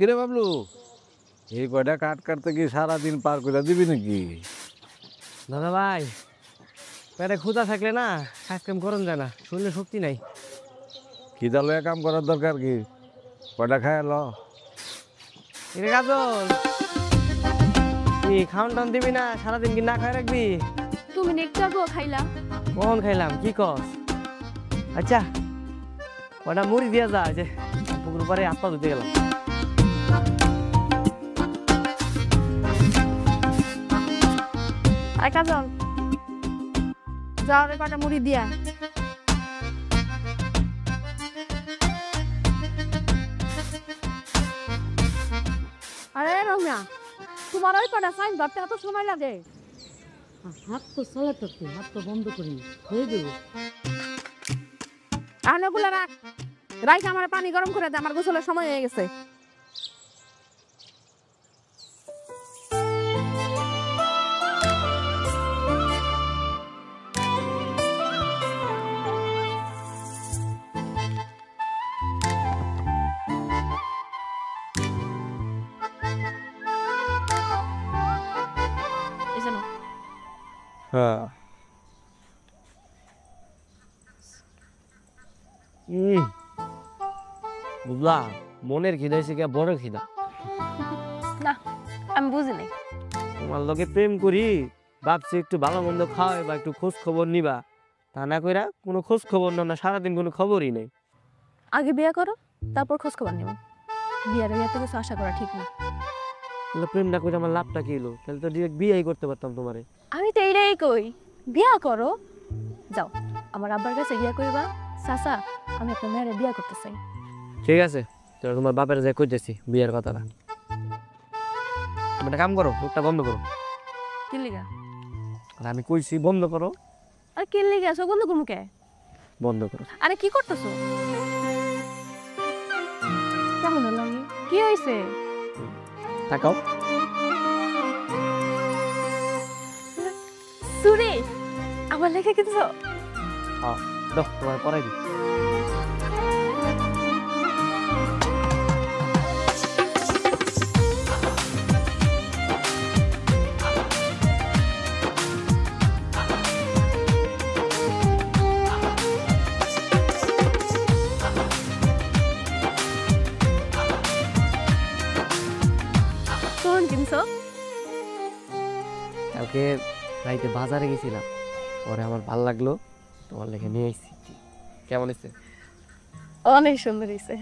কিরে বাবলু, এই কয়টা কাট কাটতে কি সারাদিন পার করে দিবি নাকি? দাদা ভাই, পেটে ক্ষুধা থাকলে না কাজ কাম করন যায় না, শরীরে শক্তি নাই। খিদা লয়ে কাম করার দরকার কি? কয়টা খায় ল। এরে কাজল, কি খাওয়ান টান দিবি না? সারাদিন কি না খাই রাখবি? তুমি একটু আগেও খাইলা। কখন খাইলাম কি কস? আচ্ছা কয়টা মুড়ি দিয়া যা, যে পুকুর পাড়ে হাত পা ধুতে গেলাম। আর কাজল, যাও রে কটা মুড়ি দিয়া। আরে রম্যা, তোমার ওই কটা সাইন ধরতে এত সময় লাগে? হাত তো চালাতে, হাত তো বন্ধ করি হয়ে যাবে। আর ওগুলা রাখ, রাইখে আমার পানি গরম করে দে, আমার গোসলের সময় হয়ে গেছে। হ্যাঁ, বুঝলা, মনের খিদা হয়েছে কি বড় খিদা। না, আমি বুঝি নাই। তোমার লোকে প্রেম করি, ভাবছি একটু ভালো মন্দ খাওয়াই বা একটু খোঁজ খবর নিবা, তা না কইরা কোনো খোঁজ খবর না, সারাদিন কোনো খবরই নেই। আগে বিয়ে করো, তারপর খোঁজ খবর নিব। বিয়ের আগে এত কিছু আশা করা ঠিক না। তাহলে প্রেম না করে আমার লাভটা কি হলো? তাহলে তো ডিরেক্ট বিয়েই করতে পারতাম তোমারে। আমি তো এইটাই কই, বিয়া করো। যাও, আমার আব্বার কাছে গিয়া কইবা, চাচা আমি আপনার মেয়েরে বিয়া করতে চাই। ঠিক আছে, তো তোমার বাপের যাই কইতেছি বিয়ের কথাটা। তুমি একটা কাম করো, মুখটা বন্ধ করো। কি লিগা? আর আমি কইছি বন্ধ করো। আর কি লিগা সব বন্ধ করবো কে? বন্ধ করো। আরে কি করতেছো? কেমন হলো আমি? কি হয়েছে? তাকাও। সুরে আমার লেখা কিছু? হ্যাঁ, দাও তোমার পড়াই দিই। কোন কিনছো? কালকে রাইতে বাজারে গেছিলাম, পরে আমার ভালো লাগলো, তোমার লেখে নিয়ে এসেছি। কেমন হয়েছে? অনেক সুন্দর হয়েছে।